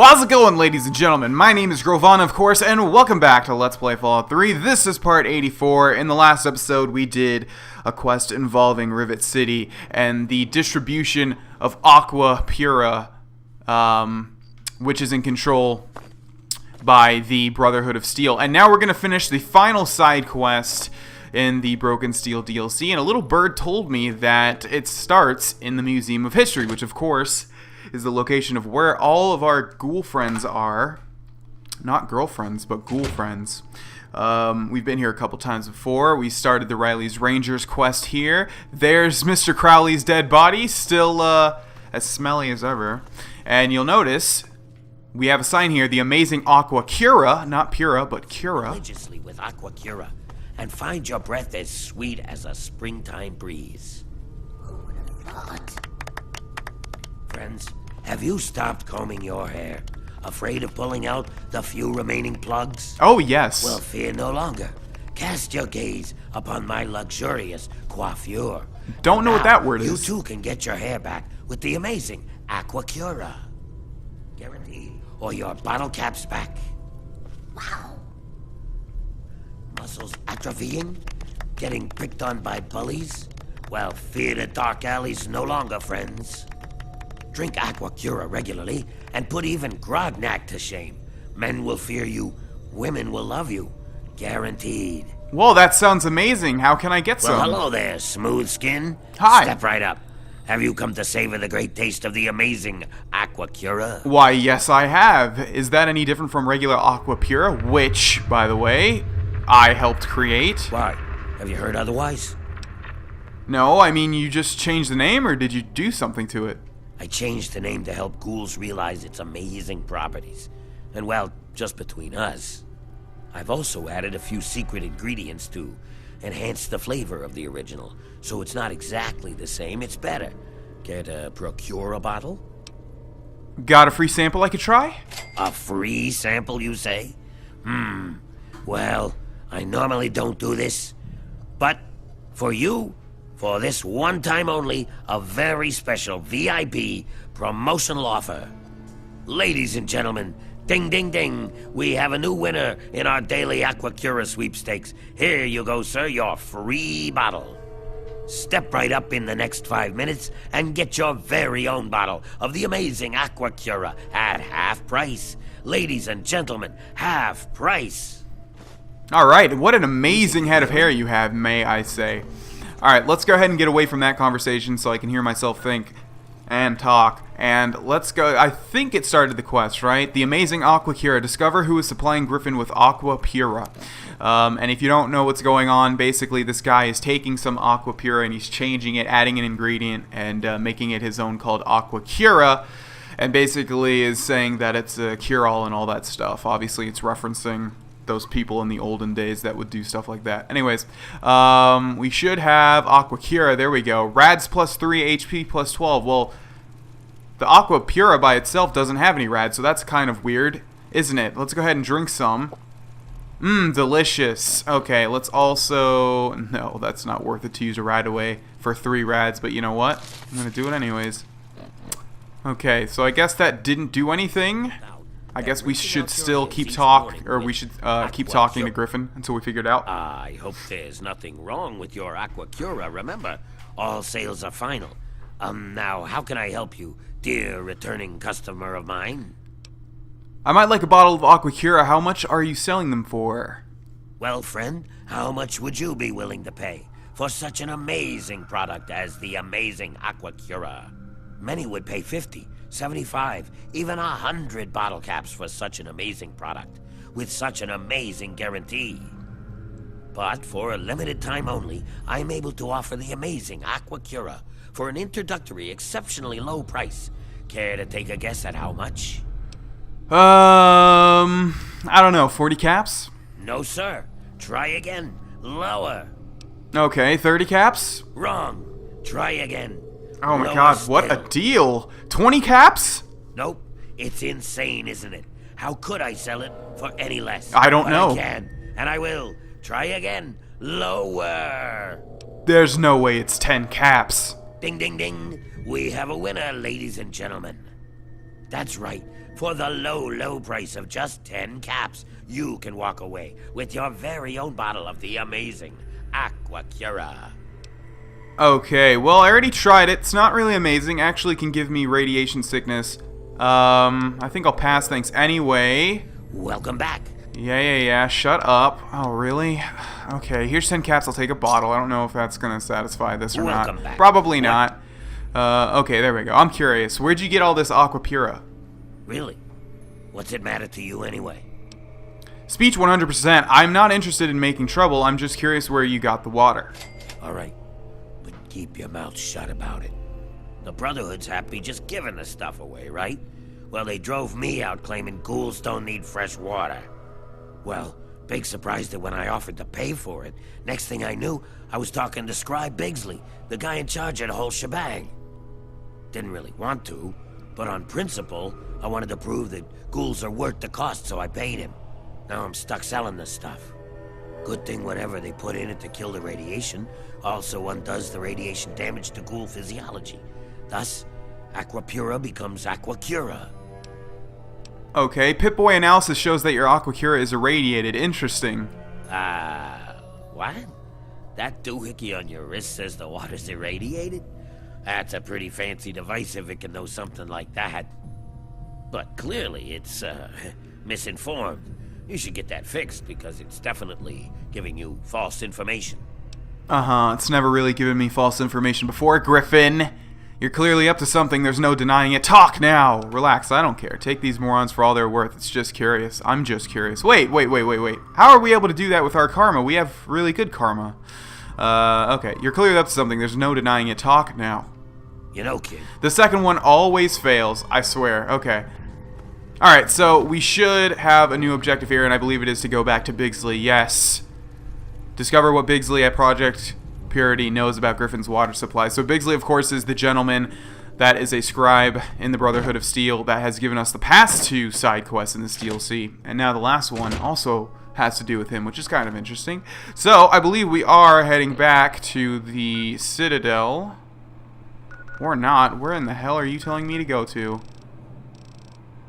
Well, how's it going, ladies and gentlemen? My name is Grohlvana, of course, and welcome back to Let's Play Fallout 3. This is part 84. In the last episode, we did a quest involving Rivet City and the distribution of Aqua Cura, which is in control by the Brotherhood of Steel. And now we're going to finish the final side quest in the Broken Steel DLC. And a little bird told me that it starts in the Museum of History, which, of course, is the location of where all of our ghoul friends are. Not girlfriends, but ghoul friends. We've been here a couple times before. We started the Riley's Rangers quest here. There's Mr. Crowley's dead body, still as smelly as ever. And you'll notice we have a sign here, the amazing Aqua Cura, not Pura, but Cura. Religiously with Aqua Cura, and find your breath as sweet as a springtime breeze. Who would have thought? Friends, have you stopped combing your hair? Afraid of pulling out the few remaining plugs? Oh, yes. Well, fear no longer. Cast your gaze upon my luxurious coiffure. Don't know what that word is. You too can get your hair back with the amazing Aqua Cura. Guaranteed. Or your bottle cap's back. Wow. Muscles atrophying? Getting pricked on by bullies? Well, fear the dark alleys no longer, friends. Drink Aqua Cura regularly, and put even Grognak to shame. Men will fear you, women will love you. Guaranteed. Whoa, that sounds amazing. How can I get some? Well, hello there, smooth skin. Hi. Step right up. Have you come to savor the great taste of the amazing Aqua Cura? Why, yes, I have. Is that any different from regular Aqua Pura, which, by the way, I helped create? Why? Have you heard otherwise? No, I mean, you just changed the name, or did you do something to it? I changed the name to help ghouls realize its amazing properties. And well, just between us, I've also added a few secret ingredients to enhance the flavor of the original. So it's not exactly the same, it's better. Care to procure a bottle? Got a free sample I could try? A free sample, you say? Well, I normally don't do this. But for you, for this one time only, a very special VIP promotional offer. Ladies and gentlemen, ding ding ding, we have a new winner in our daily Aqua Cura sweepstakes. Here you go, sir, your free bottle. Step right up in the next 5 minutes and get your very own bottle of the amazing Aqua Cura at half price. Ladies and gentlemen, half price. Alright, what an amazing head of hair you have, may I say. Alright, let's go ahead and get away from that conversation so I can hear myself think and talk. And let's go. I think it started the quest, right? The amazing Aqua Cura. Discover who is supplying Griffin with Aqua Pura. And if you don't know what's going on, basically this guy is taking some Aqua Pura and he's changing it, adding an ingredient, and making it his own called Aqua Cura. And basically is saying that it's a cure-all and all that stuff. Obviously, it's referencing those people in the olden days that would do stuff like that. Anyways, we should have Aqua Cura. There we go. Rads plus 3, HP plus 12. Well, the Aqua Pura by itself doesn't have any rads, so that's kind of weird, isn't it? Let's go ahead and drink some. Delicious. Okay, let's also... No, that's not worth it to use a rad away for 3 rads, but you know what? I'm going to do it anyways. Okay, so I guess that didn't do anything. I guess we should still keep talking to Griffin until we figure it out. I hope there's nothing wrong with your Aqua Cura. Remember, all sales are final. Now, how can I help you, dear returning customer of mine? I might like a bottle of Aqua Cura. How much are you selling them for? Well, friend, how much would you be willing to pay for such an amazing product as the amazing Aqua Cura? Many would pay 50, 75, even 100 bottle caps for such an amazing product, with such an amazing guarantee. But for a limited time only, I'm able to offer the amazing Aqua Cura for an introductory, exceptionally low price. Care to take a guess at how much? I don't know, 40 caps? No, sir. Try again. Lower. Okay, 30 caps? Wrong. Try again. Oh my Lower god, still. what a deal! 20 caps? Nope. It's insane, isn't it? How could I sell it for any less? I don't But know. I can, and I will. Try again. Lower. There's no way it's 10 caps. Ding, ding, ding. We have a winner, ladies and gentlemen. That's right. For the low, low price of just 10 caps, you can walk away with your very own bottle of the amazing Aqua Cura. Okay, well, I already tried it. It's not really amazing. Actually can give me radiation sickness. I think I'll pass, thanks. Anyway. Welcome back. Yeah. Shut up. Oh, really? Okay, here's 10 caps. I'll take a bottle. I don't know if that's gonna satisfy this or Welcome not. back. Probably not. Okay, there we go. I'm curious. Where'd you get all this Aqua Pura? Really? What's it matter to you anyway? Speech 100%. I'm not interested in making trouble. I'm just curious where you got the water. All right. But keep your mouth shut about it. The Brotherhood's happy just giving the stuff away, right? Well, they drove me out claiming ghouls don't need fresh water. Well, big surprise that when I offered to pay for it, next thing I knew, I was talking to Scribe Bigsley, the guy in charge of the whole shebang. Didn't really want to, but on principle, I wanted to prove that ghouls are worth the cost, so I paid him. Now I'm stuck selling this stuff. Good thing whatever they put in it to kill the radiation also undoes the radiation damage to ghoul physiology. Thus, Aqua Pura becomes Aqua Cura. Okay, Pip-Boy analysis shows that your Aqua Cura is irradiated. Interesting. What? That doohickey on your wrist says the water's irradiated? That's a pretty fancy device if it can know something like that. But clearly it's, misinformed. You should get that fixed because it's definitely giving you false information. It's never really given me false information before, Griffin. You're clearly up to something, there's no denying it. Talk now! Relax, I don't care. Take these morons for all they're worth. It's just curious. I'm just curious. Wait. How are we able to do that with our karma? We have really good karma. Okay. You're clearly up to something, there's no denying it. Talk now. You know, kid. The second one always fails, I swear. Okay. Alright, so we should have a new objective here, and I believe it is to go back to Bigsley. Yes. Discover what Bigsley at Project Purity knows about Griffin's water supply. So Bigsley, of course, is the gentleman that is a scribe in the Brotherhood of Steel that has given us the past two side quests in this DLC. And now the last one also has to do with him, which is kind of interesting. So I believe we are heading back to the Citadel. Or not. Where in the hell are you telling me to go to?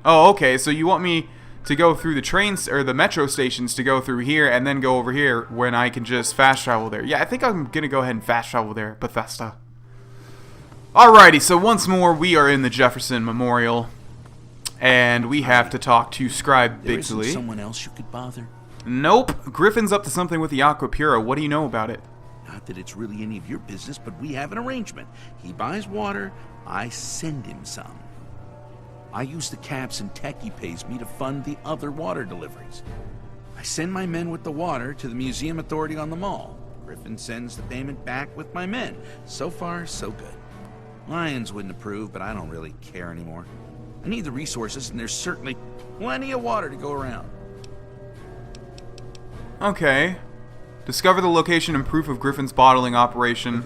Oh, okay, so you want me to go through the trains or the metro stations to go through here and then go over here when I can just fast travel there. Yeah, I think I'm gonna go ahead and fast travel there, Bethesda. Alrighty, so once more we are in the Jefferson Memorial and we have to talk to Scribe There isn't Bigsley. someone else you could bother? Nope, Griffin's up to something with the Aqua Pura. What do you know about it? Not that it's really any of your business, but we have an arrangement. He buys water, I send him some. I use the caps and tech he pays me to fund the other water deliveries. I send my men with the water to the museum authority on the mall. Griffin sends the payment back with my men. So far, so good. Lions wouldn't approve, but I don't really care anymore. I need the resources, and there's certainly plenty of water to go around. Okay. Discover the location and proof of Griffin's bottling operation.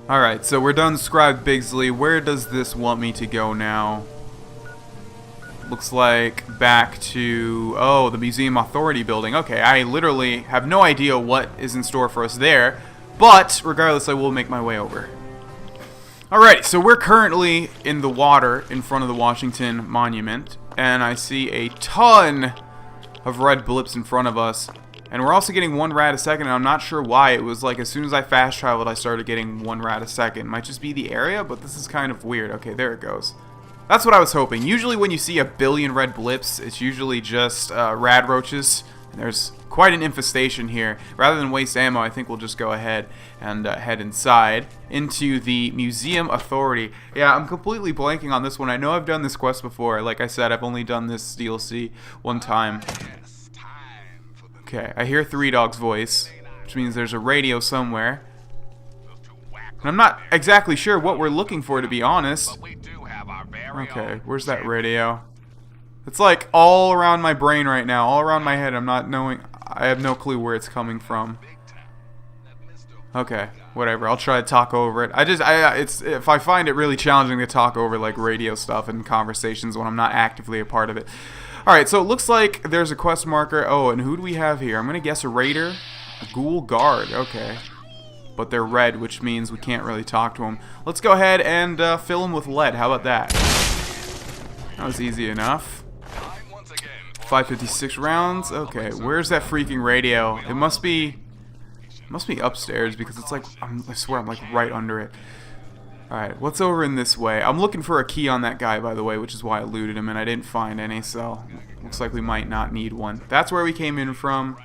Alright, so we're done Scribe Bigsley. Where does this want me to go now? Looks like back to, oh, the Museum Authority building. Okay, I literally have no idea what is in store for us there, but regardless, I will make my way over. Alright, so we're currently in the water in front of the Washington Monument, and I see a ton of red blips in front of us. And we're also getting 1 rad a second, and I'm not sure why. It was like as soon as I fast traveled, I started getting 1 rad a second. Might just be the area, but this is kind of weird. Okay, there it goes. That's what I was hoping. Usually when you see a billion red blips, it's usually just rad roaches. And there's quite an infestation here. Rather than waste ammo, I think we'll just go ahead and head inside into the Museum Authority. Yeah, I'm completely blanking on this one. I know I've done this quest before. Like I said, I've only done this DLC one time. Okay, I hear Three Dog's voice, which means there's a radio somewhere. And I'm not exactly sure what we're looking for, to be honest. Okay, where's that radio? It's like all around my brain right now, all around my head. I'm not knowing. I have no clue where it's coming from. Okay, whatever. I'll try to talk over it. It's if I find it really challenging to talk over like radio stuff and conversations when I'm not actively a part of it. Alright, so it looks like there's a quest marker. Oh, and who do we have here? I'm going to guess a raider. A ghoul guard. Okay. but they're red, which means we can't really talk to them. Let's go ahead and fill them with lead. How about that? That was easy enough. 556 rounds. Okay, where's that freaking radio? It must be upstairs because it's like I swear I'm like right under it. Alright, what's over in this way? I'm looking for a key on that guy, by the way, which is why I looted him, and I didn't find any, so looks like we might not need one. That's where we came in from.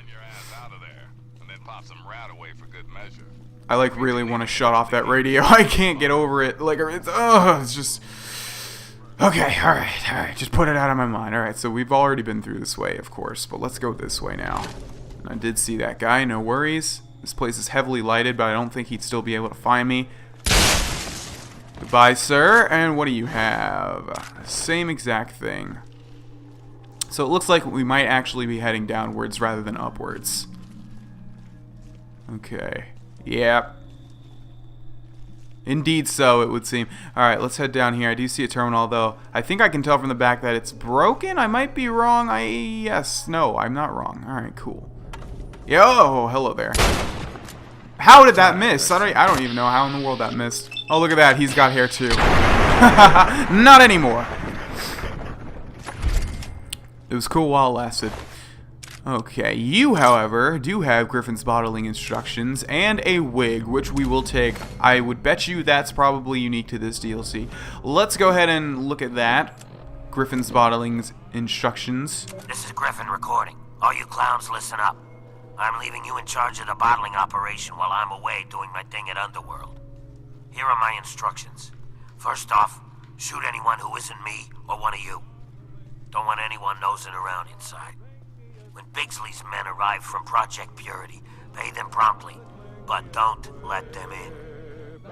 I like really want to shut off that radio. I can't get over it. Like, it's just... Okay, alright, just put it out of my mind. Alright, so we've already been through this way, of course, but let's go this way now. I did see that guy, no worries. This place is heavily lighted, but I don't think he'd still be able to find me. Goodbye, sir. And what do you have? Same exact thing. So it looks like we might actually be heading downwards rather than upwards. Okay. Yep. Indeed so, it would seem. Alright, let's head down here. I do see a terminal, though. I think I can tell from the back that it's broken. I might be wrong. Yes. No, I'm not wrong. Alright, cool. Yo, hello there. How did that miss? I don't even know how in the world that missed. Oh, look at that. He's got hair, too. Not anymore. It was cool while it lasted. Okay, you, however, do have Griffin's bottling instructions and a wig, which we will take. I would bet you that's probably unique to this DLC. Let's go ahead and look at that. Griffin's bottling instructions. This is Griffin recording. All you clowns, listen up. I'm leaving you in charge of the bottling operation while I'm away doing my thing at Underworld. Here are my instructions. First off, shoot anyone who isn't me or one of you. Don't want anyone nosing around inside. When Bigsley's men arrive from Project Purity, pay them promptly, but don't let them in.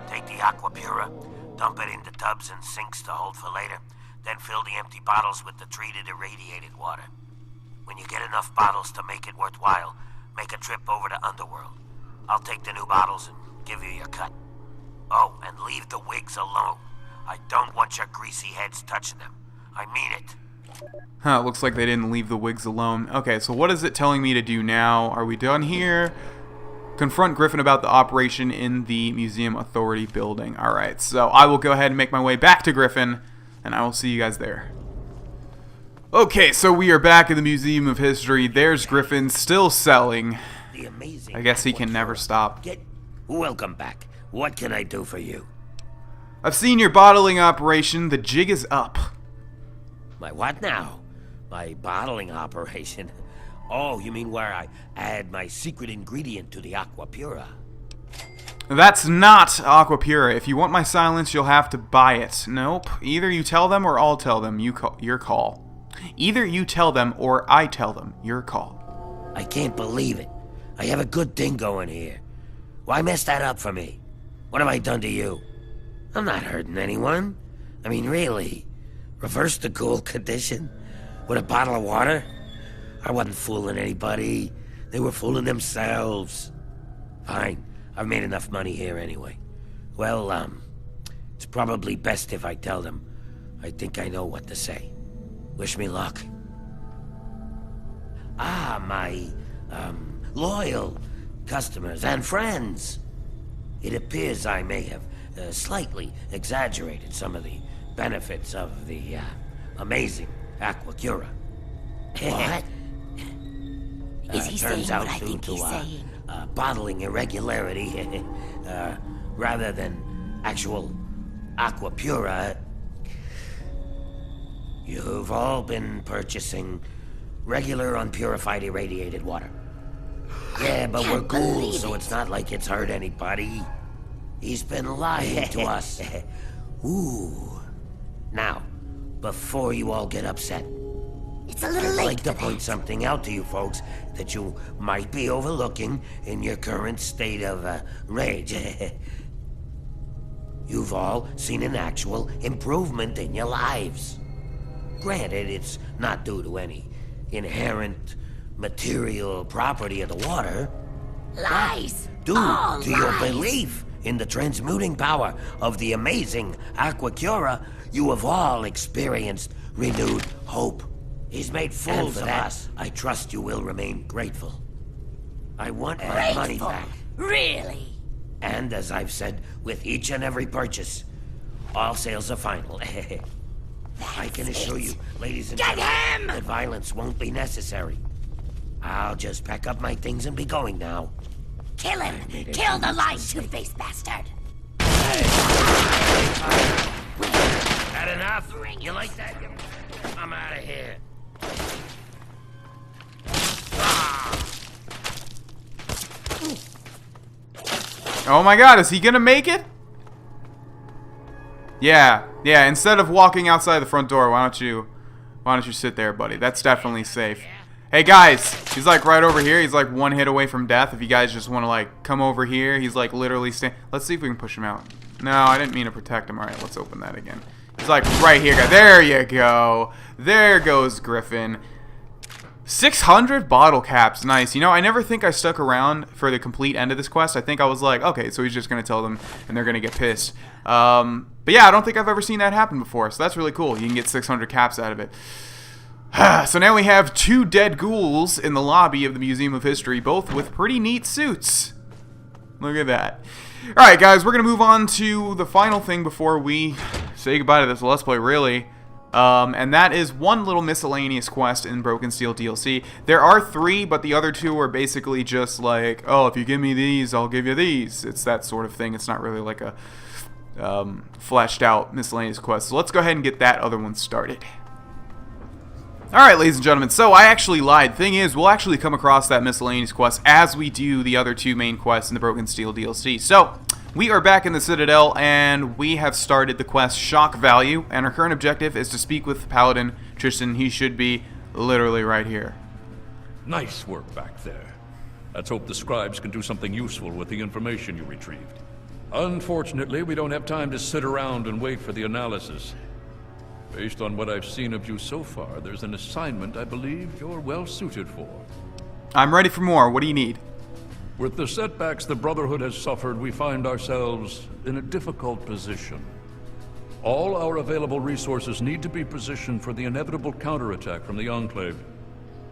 Take the Aqua Pura, dump it into tubs and sinks to hold for later, then fill the empty bottles with the treated irradiated water. When you get enough bottles to make it worthwhile, make a trip over to Underworld. I'll take the new bottles and give you your cut. Oh, and leave the wigs alone. I don't want your greasy heads touching them. I mean it. Huh, looks like they didn't leave the wigs alone. Okay, so what is it telling me to do now? Are we done here? Confront Griffin about the operation in the Museum Authority building. Alright, so I will go ahead and make my way back to Griffin, and I will see you guys there. Okay, so we are back in the Museum of History. There's Griffin, still selling. The amazing I guess he can never stop. Welcome back. What can I do for you? I've seen your bottling operation. The jig is up. My what now? My bottling operation? Oh, you mean where I add my secret ingredient to the Aqua Pura? That's not Aqua Pura. If you want my silence, you'll have to buy it. Nope. Either you tell them or I'll tell them. Your call. Either you tell them or I tell them. Your call. I can't believe it. I have a good thing going here. Why mess that up for me? What have I done to you? I'm not hurting anyone. I mean, really. Reverse the ghoul condition? With a bottle of water? I wasn't fooling anybody. They were fooling themselves. Fine. I've made enough money here anyway. Well, it's probably best if I tell them. I think I know what to say. Wish me luck. Ah, my, loyal customers and friends. It appears I may have slightly exaggerated some of the benefits of the amazing Aqua Cura. What? Is he saying turns out what I due think to he's saying? bottling irregularity rather than actual Aqua Pura. You've all been purchasing regular unpurified irradiated water. Yeah, but we're cool, so it's not like it's hurt anybody. He's been lying to us. Ooh. Now, before you all get upset, It's a little I'd late like to for point that. something out to you folks that you might be overlooking in your current state of rage. You've all seen an actual improvement in your lives. Granted, it's not due to any inherent material property of the water. Lies! Due All to your lies. belief in the transmuting power of the amazing Aqua Cura, you have all experienced renewed hope. He's made fools of us. I trust you will remain grateful. I want my money Grateful? back. Really? And as I've said, with each and every purchase, all sales are final. I can assure you, ladies and gentlemen, that violence won't be necessary. I'll just pack up my things and be going now. Kill him! Kill the lying two-faced bastard! That enough? You like that? I'm out of here. Oh my god, is he gonna make it? Yeah, instead of walking outside the front door, why don't you sit there, buddy? That's definitely safe. Hey guys, he's like right over here. He's like one hit away from death. If you guys just want to like come over here, he's like literally let's see if we can push him out. No, I didn't mean to protect him. Alright, let's open that again. He's like right here, guys. There you go. There goes Griffin. 600 bottle caps. Nice. You know, I never think I stuck around for the complete end of this quest. I think I was like, okay, so he's just going to tell them and they're going to get pissed. But yeah, I don't think I've ever seen that happen before. So that's really cool. You can get 600 caps out of it. So now we have 2 dead ghouls in the lobby of the Museum of History, both with pretty neat suits. Look at that. Alright guys, we're going to move on to the final thing before we say goodbye to this Let's Play, really. And that is one little miscellaneous quest in Broken Steel DLC. There are 3, but the other 2 are basically just like, oh, if you give me these, I'll give you these. It's that sort of thing. It's not really like a fleshed out miscellaneous quest. So let's go ahead and get that other one started. Alright, ladies and gentlemen, so I actually lied. Thing is, we'll actually come across that miscellaneous quest as we do the other 2 main quests in the Broken Steel DLC. So, we are back in the Citadel, and we have started the quest Shock Value, and our current objective is to speak with Paladin Tristan. He should be literally right here. Nice work back there. Let's hope the scribes can do something useful with the information you retrieved. Unfortunately, we don't have time to sit around and wait for the analysis. Based on what I've seen of you so far, there's an assignment I believe you're well suited for. I'm ready for more. What do you need? With the setbacks the Brotherhood has suffered, we find ourselves in a difficult position. All our available resources need to be positioned for the inevitable counterattack from the Enclave.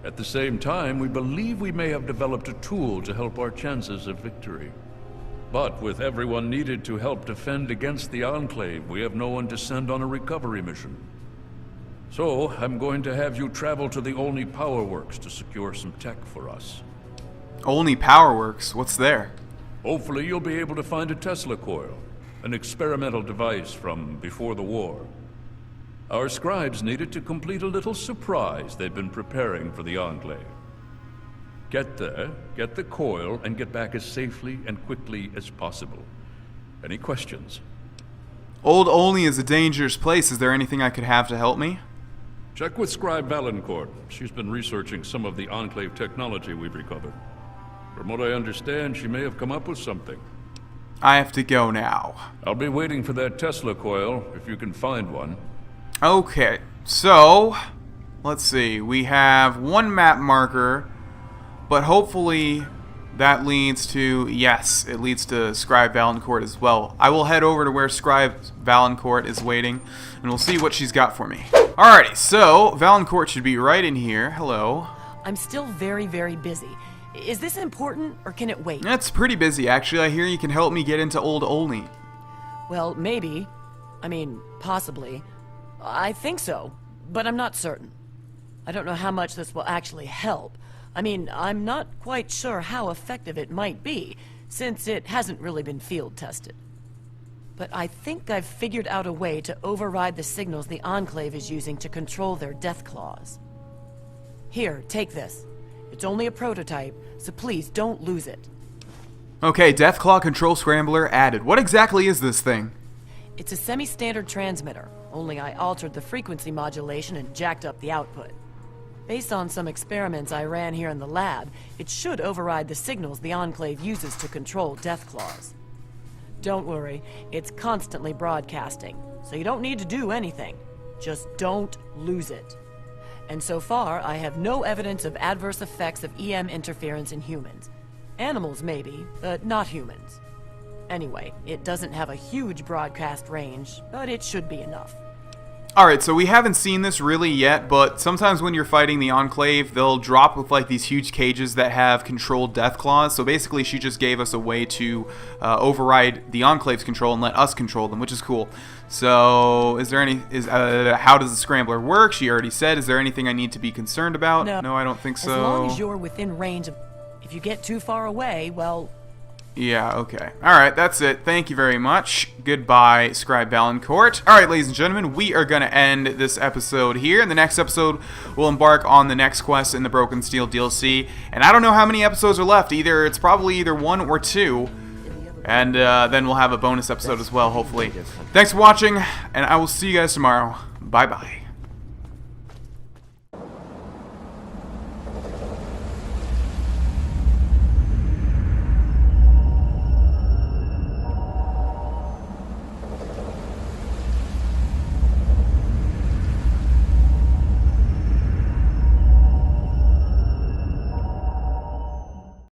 At the same time, we believe we may have developed a tool to help our chances of victory. But with everyone needed to help defend against the Enclave, we have no one to send on a recovery mission. So, I'm going to have you travel to the Olney Power Works to secure some tech for us. Olney Power Works? What's there? Hopefully you'll be able to find a Tesla coil, an experimental device from before the war. Our scribes needed to complete a little surprise they'd been preparing for the Enclave. Get there, get the coil, and get back as safely and quickly as possible. Any questions? Old Olney is a dangerous place. Is there anything I could have to help me? Check with Scribe Valancourt. She's been researching some of the Enclave technology we've recovered. From what I understand, she may have come up with something. I have to go now. I'll be waiting for that Tesla coil, if you can find one. Okay, so let's see. We have 1 map marker. But hopefully that leads to, yes, it leads to Scribe Valancourt as well. I will head over to where Scribe Valancourt is waiting, and we'll see what she's got for me. Alrighty, so Valancourt should be right in here. Hello. I'm still very, very busy. Is this important, or can it wait? It's pretty busy, actually. I hear you can help me get into Old Olney. Well, maybe. I mean, possibly. I think so, but I'm not certain. I don't know how much this will actually help. I mean, I'm not quite sure how effective it might be, since it hasn't really been field tested. But I think I've figured out a way to override the signals the Enclave is using to control their death claws. Here, take this. It's only a prototype, so please don't lose it. Okay, Deathclaw Control Scrambler added. What exactly is this thing? It's a semi-standard transmitter, only I altered the frequency modulation and jacked up the output. Based on some experiments I ran here in the lab, it should override the signals the Enclave uses to control Deathclaws. Don't worry, it's constantly broadcasting, so you don't need to do anything. Just don't lose it. And so far, I have no evidence of adverse effects of EM interference in humans. Animals maybe, but not humans. Anyway, it doesn't have a huge broadcast range, but it should be enough. Alright, so we haven't seen this really yet, but sometimes when you're fighting the Enclave, they'll drop with like these huge cages that have controlled death claws. So basically she just gave us a way to override the Enclave's control and let us control them, which is cool. So is there how does the Scrambler work? She already said. Is there anything I need to be concerned about? No, I don't think so. As long as you're within range of... If you get too far away, well... Yeah, okay. Alright, that's it. Thank you very much. Goodbye, Scribe Valancourt. Alright, ladies and gentlemen, we are going to end this episode here. In the next episode, we'll embark on the next quest in the Broken Steel DLC. And I don't know how many episodes are left. It's probably either 1 or 2. And then we'll have a bonus episode as well, hopefully. Thanks for watching, and I will see you guys tomorrow. Bye-bye.